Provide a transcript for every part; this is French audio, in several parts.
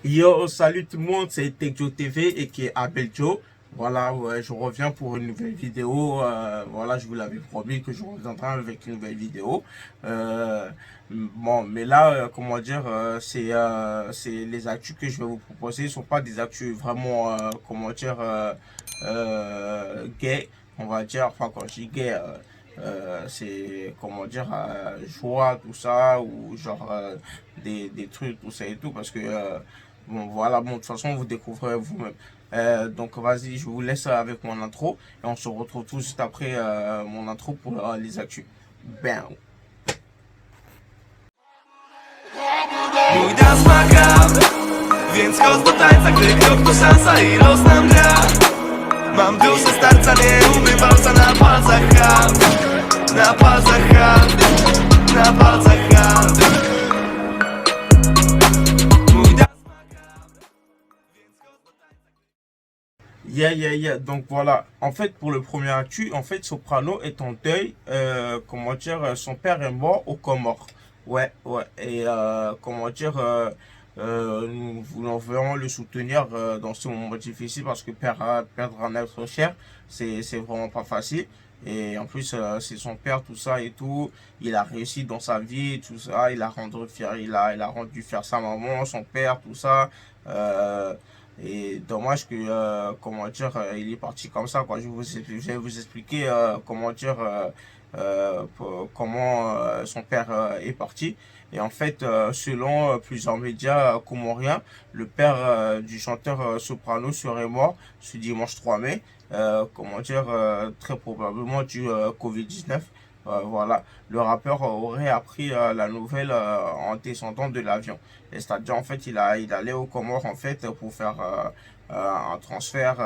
Yo, salut tout le monde, c'est Tekjo TV et qui est Abel Joe. Voilà, ouais, je reviens pour une nouvelle vidéo. Voilà, je vous l'avais promis que je reviendrai avec une nouvelle vidéo. Euh, bon, mais là, comment dire, c'est les actus que je vais vous proposer. Ne sont pas des actus vraiment, comment dire, gay, on va dire. Enfin, quand je dis gay, c'est comment dire, joie, tout ça, ou genre des trucs, tout ça et tout, parce que bon, voilà, bon, de toute façon, vous découvrez vous-même. Donc, vas-y, je vous laisse avec mon intro et on se retrouve tout juste après mon intro pour les actus. Ben, Mój dans ma gram, więc chodź do tańca, gdy krok to szansa i los nam gra. Mam duszę starca, nie umywalca na palcach hand. Na palcach hand, na palcach hand. Mój dans ma gram, więc chodź do tańca. yeah. Donc voilà, en fait, pour le premier actu, en fait, Soprano est en deuil. Comment dire, son père est mort aux Comores. Ouais. Et comment dire, nous voulons vraiment le soutenir dans ce moment difficile parce que perdre un être cher, c'est vraiment pas facile. Et en plus, c'est son père, tout ça et tout. Il a réussi dans sa vie, tout ça. Il a rendu fier sa maman, son père, tout ça. Euh, et dommage que, comment dire, il est parti comme ça, quoi. Je vais vous expliquer, comment dire, comment son père est parti. Et en fait, selon plusieurs médias comoriens, le père du chanteur soprano serait mort ce dimanche 3 mai. Comment dire, très probablement du Covid-19. Voilà, le rappeur aurait appris la nouvelle en descendant de l'avion. C'est-à-dire, en fait, il allait aux Comores, en fait, pour faire un transfert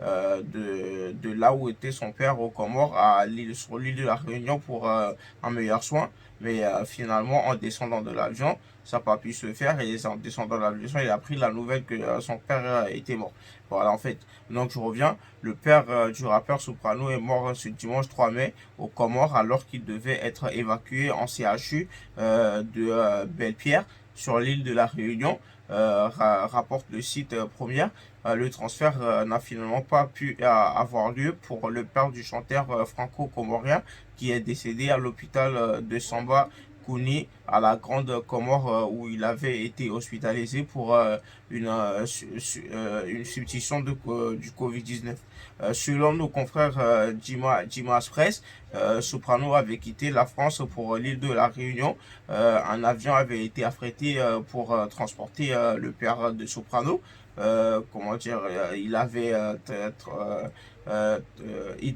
de là où était son père aux Comores sur l'île de la Réunion pour un meilleur soin. Mais finalement, en descendant de l'avion, ça n'a pas pu se faire. Et en descendant de l'avion, il a appris la nouvelle que son père était mort. Voilà, en fait. Donc, je reviens. Le père du rappeur Soprano est mort ce dimanche 3 mai aux Comores alors qu'il devait être évacué en CHU de Belle-Pierre sur l'île de la Réunion. Rapporte le site Première. Le transfert n'a finalement pas pu avoir lieu pour le père du chanteur franco-comorien qui est décédé à l'hôpital de Samba Kouni à la Grande Comore où il avait été hospitalisé pour une substitution du Covid-19. Selon nos confrères d'Imas Press, Soprano avait quitté la France pour l'île de la Réunion. Un avion avait été affrété pour transporter le père de Soprano. Comment dire, il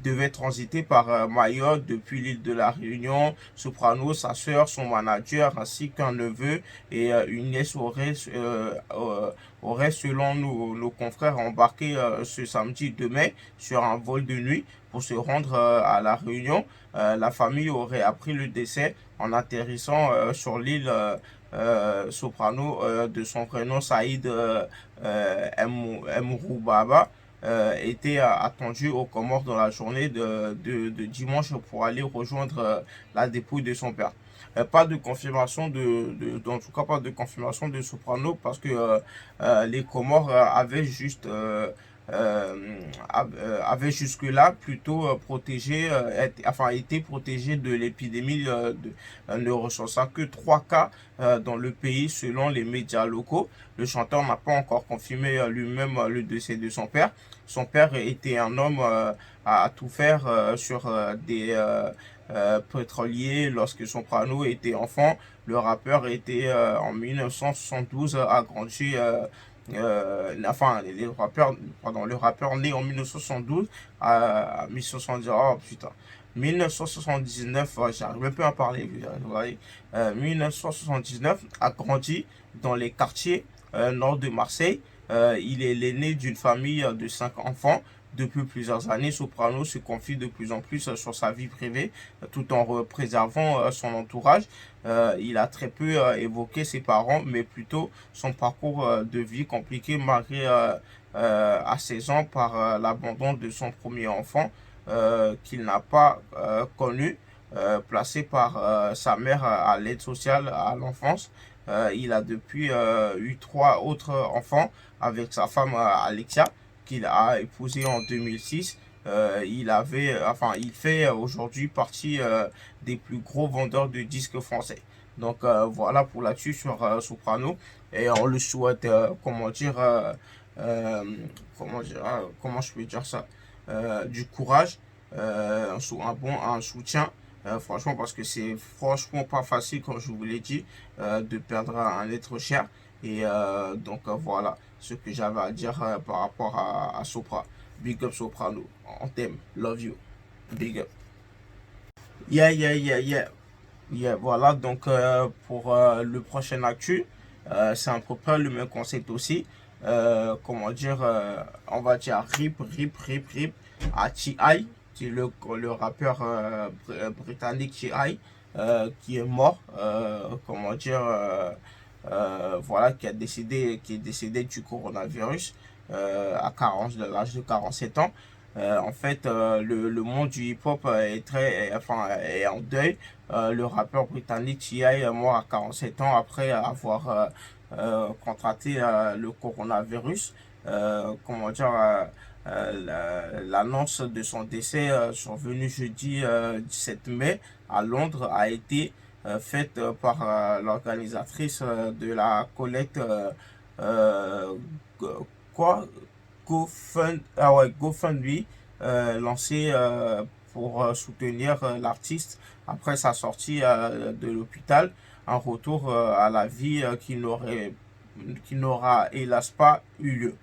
devait transiter par Mayotte depuis l'île de la Réunion. Soprano, sa sœur, son manager ainsi qu'un neveu et une nièce auraient, selon nos confrères, embarqué ce samedi 2 mai sur un vol de nuit pour se rendre à la Réunion. La famille aurait appris le décès en atterrissant sur l'île Soprano de son prénom Saïd Mroubaba était attendu aux Comores dans la journée de dimanche pour aller rejoindre la dépouille de son père. Pas de confirmation en tout cas pas de confirmation de Soprano parce que les Comores avaient juste avait jusque-là plutôt protégé, été protégé de l'épidémie, ne recensant que 3 cas dans le pays selon les médias locaux. Le chanteur n'a pas encore confirmé lui-même le décès de son père. Son père était un homme à tout faire sur des pétroliers lorsque Soprano était enfant. Le rappeur était en 1972 agrandi le rappeur né en 1972 à 1970, oh putain, 1979, j'arrive même pas à parler, vous voyez, 1979, a grandi dans les quartiers nord de Marseille. Il est l'aîné d'une famille de 5 enfants. Depuis plusieurs années, Soprano se confie de plus en plus sur sa vie privée tout en préservant son entourage. Il a très peu évoqué ses parents, mais plutôt son parcours de vie compliqué marqué à 16 ans par l'abandon de son premier enfant qu'il n'a pas connu, placé par sa mère à l'aide sociale à l'enfance. Il a depuis eu 3 autres enfants avec sa femme Alexia, qu'il a épousée en 2006. Il fait aujourd'hui partie des plus gros vendeurs de disques français. Donc voilà pour là-dessus sur Soprano. Et on le souhaite, euh, comment je peux dire ça, du courage, un soutien. Franchement, parce que c'est franchement pas facile, comme je vous l'ai dit, de perdre un être cher. Et voilà ce que j'avais à dire par rapport à Sopra. Big up Soprano. On t'aime. Love you. Big up. Yeah, yeah, yeah, yeah. Yeah, voilà, donc pour le prochain actu, c'est à peu près le même concept aussi. On va dire rip à T.I., qui est le rappeur britannique T.I., qui est mort, voilà, qui est décédé du coronavirus de l'âge de 47 ans. Le monde du hip-hop est en deuil. Le rappeur britannique T.I. est mort à 47 ans après avoir contracté le coronavirus. L'annonce de son décès survenu jeudi 17 mai à Londres a été faite par l'organisatrice de la collecte euh, quoi GoFundMe lancé pour soutenir l'artiste après sa sortie de l'hôpital, en retour à la vie qui n'aura hélas pas eu lieu.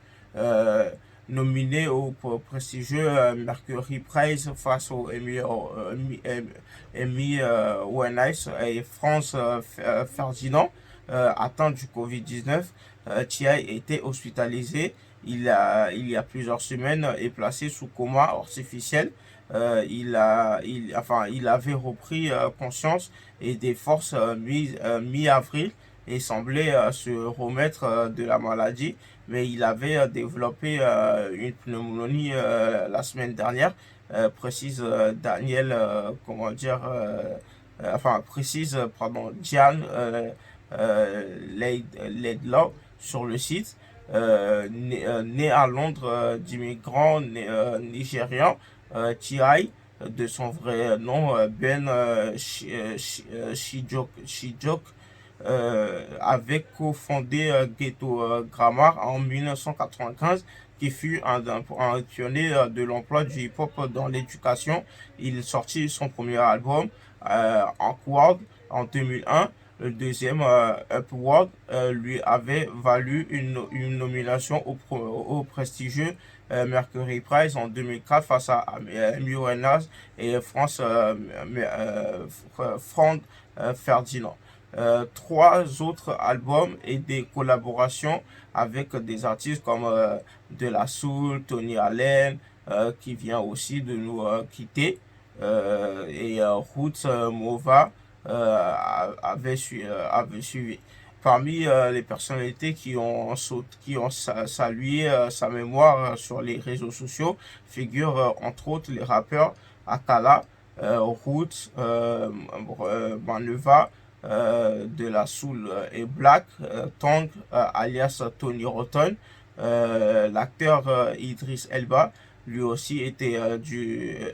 Nominé au prestigieux Mercury Prize face aux Emmy Winehouse et France Ferdinand, atteint du Covid-19, T.I. était hospitalisé il y a plusieurs semaines et placé sous coma artificiel. Il avait repris conscience et des forces mi-avril et semblait se remettre de la maladie, mais il avait développé une pneumonie la semaine dernière, précise Daniel, Diane Laidlaw sur le site. Né à Londres d'immigrants nigérians, T.I., de son vrai nom Ben Shijok, avait cofondé Ghetto Grammar en 1995, qui fut un pionnier de l'emploi du hip-hop dans l'éducation. Il sortit son premier album, Awkward, en 2001. Le deuxième, Upward, lui avait valu une nomination au prestigieux Mercury Prize en 2004 face à Amy Winehouse et Frank Ferdinand. 3 autres albums et des collaborations avec des artistes comme De La Soul, Tony Allen, qui vient aussi de nous quitter, et Roots Mova avait suivi. Parmi les personnalités qui ont salué sa mémoire sur les réseaux sociaux figurent entre autres les rappeurs Akala, Roots, Maneva, De La Soul et Black, Tong, alias Tony Rotten. L'acteur Idris Elba, lui aussi était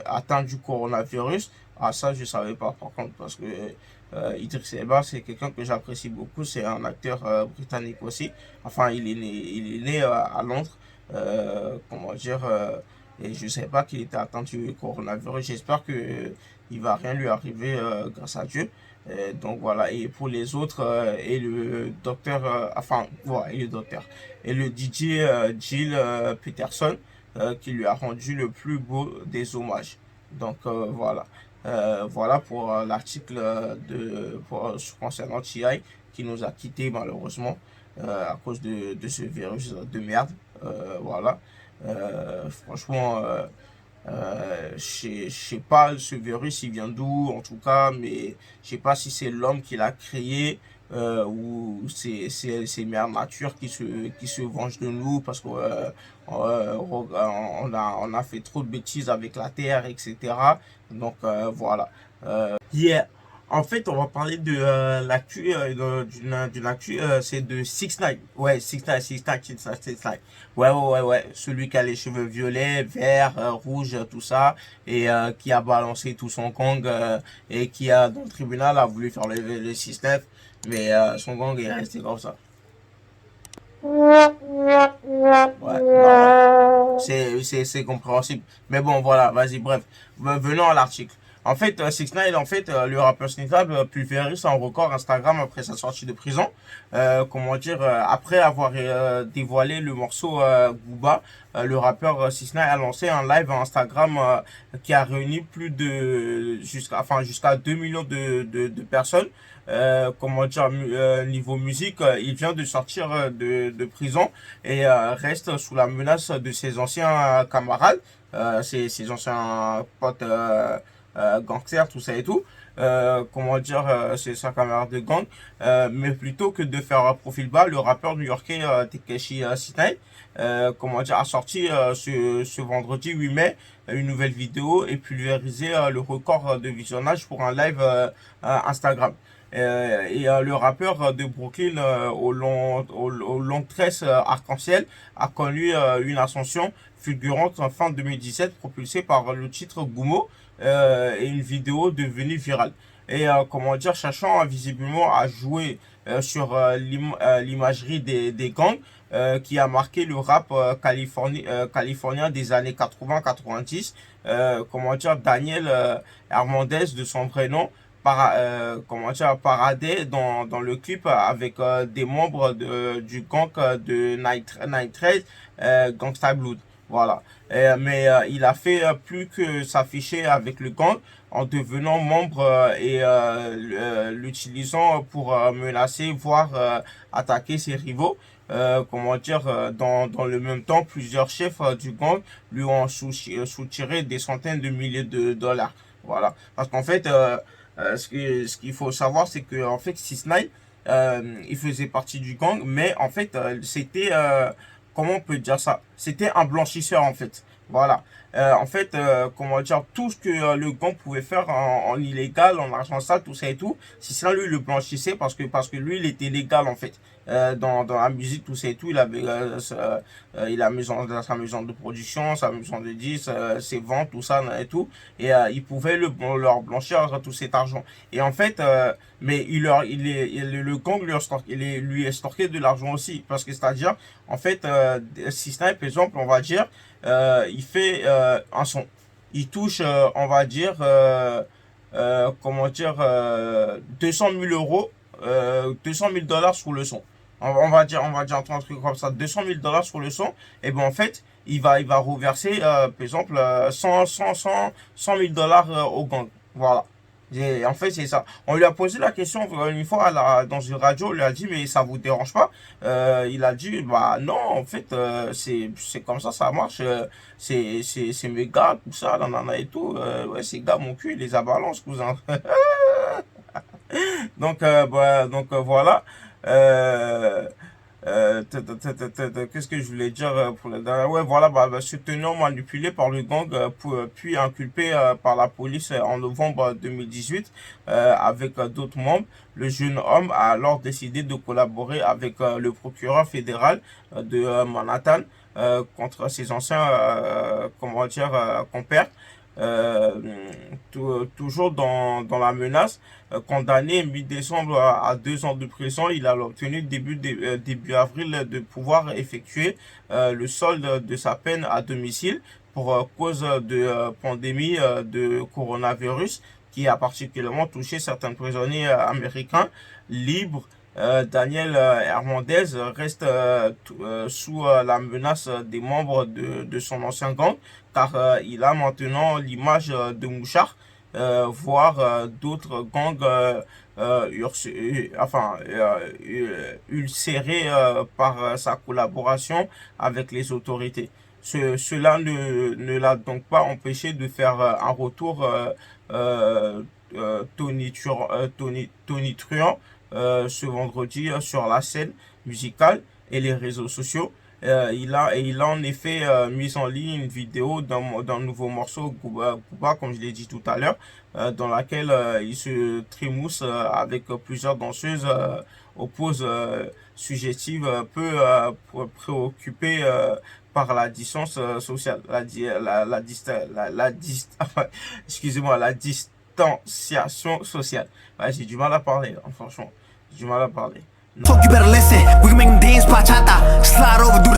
atteint du coronavirus. Ah, ça, je savais pas par contre, parce que Idris Elba, c'est quelqu'un que j'apprécie beaucoup. C'est un acteur britannique aussi. Enfin, il est né à Londres. Et je ne savais pas qu'il était atteint du coronavirus. J'espère que il va rien lui arriver grâce à Dieu. Donc voilà, et pour les autres, et le docteur, et le DJ Jill Peterson, qui lui a rendu le plus beau des hommages. Donc voilà pour l'article concernant T.I. qui nous a quittés malheureusement à cause de ce virus de merde. Voilà. Franchement, je sais pas ce virus il vient d'où en tout cas, mais je sais pas si c'est l'homme qui l'a créé ou c'est mère nature qui se venge de nous parce qu'on on a fait trop de bêtises avec la terre, etc. Donc voilà. Yeah. En fait, on va parler de l'actu, d'une actu, c'est de 6ix9ine. Ouais, 6ix9ine, 6ix9ine, 6ix9ine, 6ix9ine. Ouais. Celui qui a les cheveux violets, verts, rouges, tout ça, et qui a balancé tout son gang, et qui a, dans le tribunal, a voulu faire le 6-9, mais son gang est resté comme ça. Ouais, non, c'est compréhensible. Mais bon, voilà, vas-y, bref. Venons à l'article. En fait, 6ix9ine, en fait, le rappeur Sneakab pulvérise son record Instagram après sa sortie de prison. Comment dire, après avoir dévoilé le morceau Booba, le rappeur 6ix9ine a lancé un live Instagram qui a réuni plus de jusqu'à 2 millions de personnes. Comment dire, niveau musique, il vient de sortir de prison et reste sous la menace de ses anciens camarades, ses anciens potes gangsters, tout ça et tout. Comment dire, c'est sa camarade de gang. Mais plutôt que de faire un profil bas, le rappeur new-yorkais Tekashi 6ix9ine, comment dire, a sorti ce vendredi 8 mai une nouvelle vidéo et pulvérisé le record de visionnage pour un live Instagram. Le rappeur de Brooklyn aux longues tresses arc-en-ciel a connu une ascension fulgurante en fin 2017 propulsée par le titre Gummo et une vidéo devenue virale. Et comment dire, cherchant visiblement à jouer sur l'imagerie des gangs qui a marqué le rap californien des années 80-90. Comment dire, Daniel Hernandez de son vrai nom comment dire, paradait dans le clip avec des membres du gang de Night 13, Gangsta Blood. Voilà. Mais il a fait plus que s'afficher avec le gang en devenant membre et l'utilisant pour menacer, voire attaquer ses rivaux. Comment dire, dans le même temps, plusieurs chefs du gang lui ont soutiré des centaines de milliers de dollars. Voilà. Parce qu'en fait, ce qu'il faut savoir, c'est que en fait, 6ix9ine, il faisait partie du gang, mais en fait, c'était, comment on peut dire ça? C'était un blanchisseur, en fait. Voilà. En fait, comment dire, tout ce que le gang pouvait faire en illégal, en argent sale, tout ça et tout, si ça lui le blanchissait parce que lui il était légal en fait. Dans la musique, tout ça et tout, il avait il a sa maison de production, sa maison de disques, ses ventes, tout ça et tout, et il pouvait leur blanchir tout cet argent. Et en fait, mais le gang lui extorquait de l'argent aussi, parce que c'est-à-dire, en fait, 6ix9ine, par exemple, on va dire, il fait un son. Il touche, on va dire, comment dire, 200 000 euros, 200 000 dollars sur le son. On va dire un truc comme ça, 200 000 dollars sur le son. Et ben en fait, il va reverser, par exemple, 100 000 dollars au gang. Voilà. Et en fait, c'est ça. On lui a posé la question une fois dans une radio, on lui a dit, mais ça vous dérange pas? Il a dit, bah non, en fait, c'est comme ça marche. C'est mes gars, tout ça, nanana et tout. Ouais, ces gars, mon cul, il les a balance, cousin. Voilà. Euh, Qu'est-ce que je voulais dire pour le dernier? Ouais, voilà, se tenant manipulé par le gang, puis inculpé par la police en novembre 2018 avec d'autres membres. Le jeune homme a alors décidé de collaborer avec le procureur fédéral de Manhattan contre ses anciens, comment dire, compères. Euh, Toujours dans la menace, condamné mi-décembre à 2 ans de prison, il a obtenu début avril de pouvoir effectuer le solde de sa peine à domicile pour cause de pandémie de coronavirus qui a particulièrement touché certains prisonniers américains libres. Daniel Hernandez reste sous la menace des membres de son ancien gang car il a maintenant l'image de Mouchard, voire d'autres gangs ulcérés par sa collaboration avec les autorités. Cela ne l'a donc pas empêché de faire un retour tonitruant ce vendredi sur la scène musicale et les réseaux sociaux. il a en effet mis en ligne une vidéo d'un nouveau morceau, Kuba, comme je l'ai dit tout à l'heure, dans laquelle il se trémousse avec plusieurs danseuses aux poses suggestives, peu préoccupées par la distance sociale, excusez-moi, la distanciation sociale. Ouais, j'ai du mal à parler, hein, franchement, j'ai du mal à parler. Talk, you better listen. We can make them dance, bachata. Slide over, do the.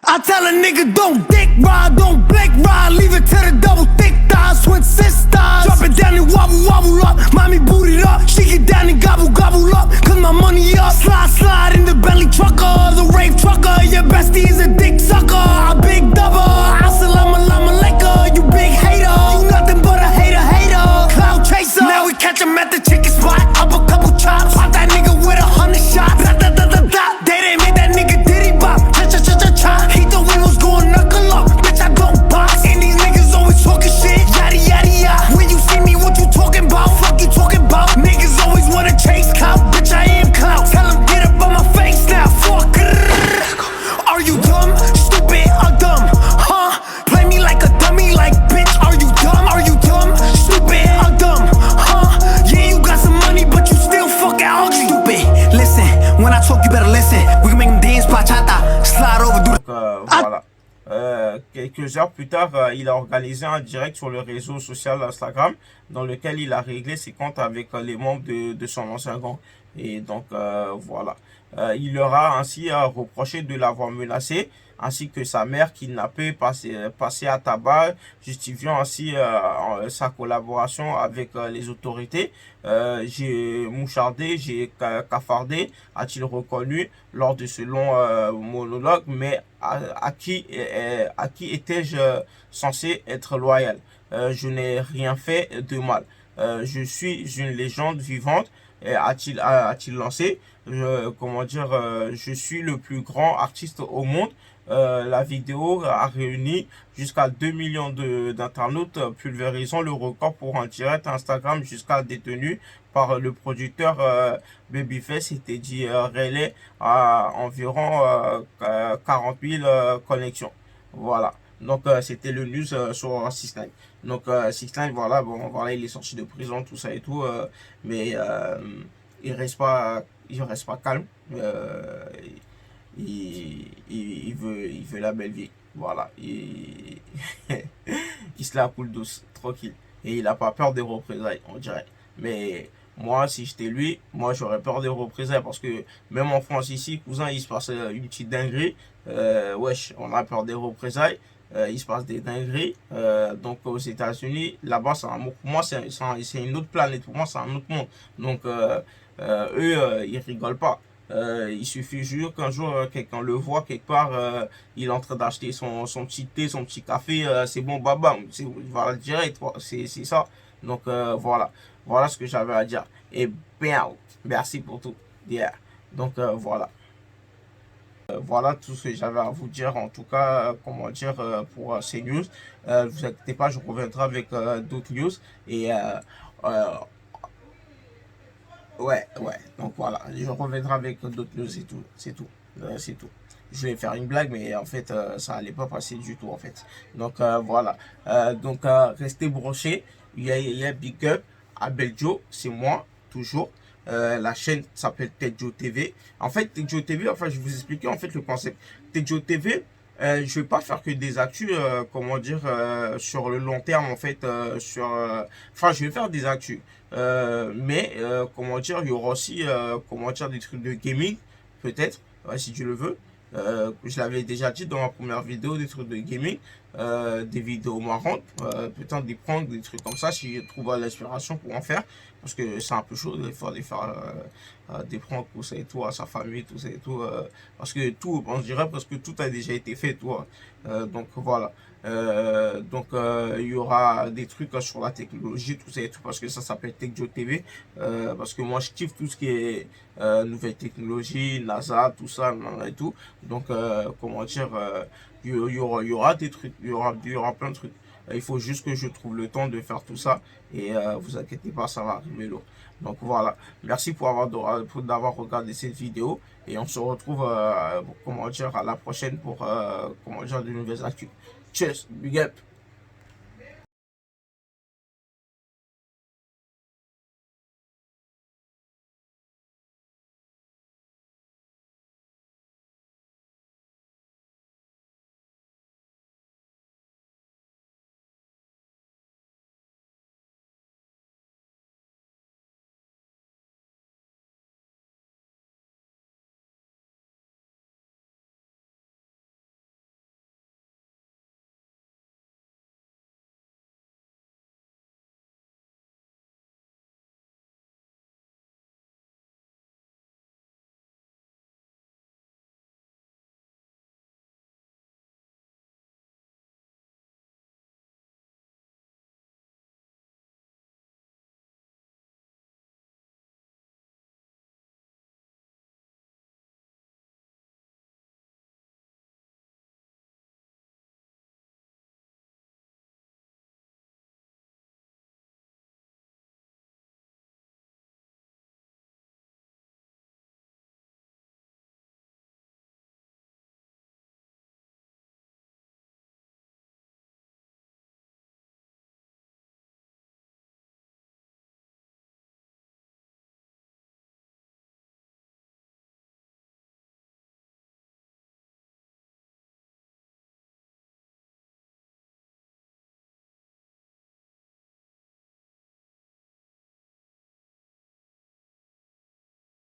I tell a nigga, don't dick ride, don't blick ride. Leave it to the double thick thighs, twin sisters. Drop it down and wobble, wobble up. Mommy boot it up. She get down and gobble, gobble up. Cause my money up. Slide, slide in the Bentley trucker. The rave trucker. Your bestie is a dick sucker. A big double. Assalamu alaikum. You big hater. You nothing but a hater, hater. Cloud chaser. Now we catch him at the chicken spot. Up a couple chops. Pop that nigga with 100 shots. Da, da, da, da, da. They didn't make that nigga diddy bop. Cha, cha, cha, cha, cha. He thought we was going knuckle up. Bitch, I don't box. And these niggas always talking shit. Yada, yada, yada. When you see me, what you talking about? Fuck you talking about? Niggas always wanna chase clout. Bitch, I am clout. Tell him get up on my face now. Fuck. Are you dumb? Stupid or dumb? Huh? Play me like a dummy, like bitch. Are you dumb? Are you dumb? Stupid or dumb? Huh? Yeah, you got some money, but you still fucking ugly. Stupid. Listen, when I talk, you better listen. We can make them dance, bachata. Slide over, do. Donc voilà. Quelques heures plus tard, il a organisé un direct sur le réseau social Instagram dans lequel il a réglé ses comptes avec les membres de son ancien gang. Et donc voilà. Il leur a ainsi reproché de l'avoir menacé, ainsi que sa mère kidnappée, passée à tabac, justifiant ainsi sa collaboration avec les autorités. J'ai mouchardé, j'ai cafardé, a-t-il reconnu lors de ce long monologue, mais à qui étais-je censé être loyal? Je n'ai rien fait de mal. Je suis une légende vivante, a-t-il lancé. Je suis le plus grand artiste au monde. La vidéo a réuni jusqu'à 2 millions d'internautes, pulvérisant le record pour un direct Instagram jusqu'à détenu par le producteur Babyface et Teddy Riley à environ 40 000 connexions. Voilà. Donc c'était le news sur 6 ix 9 Donc 6 ix 9 voilà, bon, voilà, il est sorti de prison, tout ça et tout, mais il reste pas calme. Il veut la belle vie. Voilà. Il se la coule douce, tranquille. Et il n'a pas peur des représailles, on dirait. Mais moi, si j'étais lui, moi j'aurais peur des représailles parce que même en France ici, cousin, il se passe une petite dinguerie. Wesh, on a peur des représailles. Il se passe des dingueries. Donc aux États-Unis, là-bas, pour moi, c'est une autre planète. Pour moi, c'est un autre monde. Donc eux, ils rigolent pas. Il suffit juste qu'un jour quelqu'un le voit quelque part, il est en train d'acheter son petit thé, son petit café, c'est bon, baba, il va le direct, c'est ça. Donc voilà ce que j'avais à dire. Et bien, merci pour tout. Yeah. Donc voilà. Voilà tout ce que j'avais à vous dire, en tout cas, comment dire, pour ces news. Ne vous inquiétez pas, je reviendrai avec d'autres news. Et ouais, donc voilà, je reviendrai avec d'autres news et tout, c'est tout, c'est tout. Je vais faire une blague, mais en fait, ça allait pas passer du tout, en fait. Donc voilà, donc restez brochés, il y a Big Up, Abel Joe, c'est moi, toujours. La chaîne s'appelle Tedjo TV. En fait, Tedjo TV, enfin, je vais vous expliquer en fait le concept. Tedjo TV, je vais pas faire que des actus, comment dire, sur le long terme, en fait, enfin, je vais faire des actus. Mais, comment dire, il y aura aussi, comment dire, des trucs de gaming, peut-être, si tu le veux. Je l'avais déjà dit dans ma première vidéo, des trucs de gaming, des vidéos marrantes, peut-être des pranks, des trucs comme ça, si je trouve l'inspiration pour en faire, parce que c'est un peu chaud des fois de faire des pranks, tout ça et tout, à sa famille, tout ça et tout, parce que tout, on dirait parce que tout a déjà été fait, toi. Donc voilà. Il y aura des trucs sur la technologie, tout ça et tout, parce que ça s'appelle Tedjo TV, parce que moi je kiffe tout ce qui est nouvelles technologies, NASA, tout ça et tout. Donc comment dire, il y aura des trucs, il y aura plein de trucs. Il faut juste que je trouve le temps de faire tout ça. Et vous inquiétez pas, ça va arriver lourd. Donc voilà, merci d'avoir regardé cette vidéo. Et on se retrouve comment dire, à la prochaine pour comment dire, de nouvelles actus. Cheers, big up.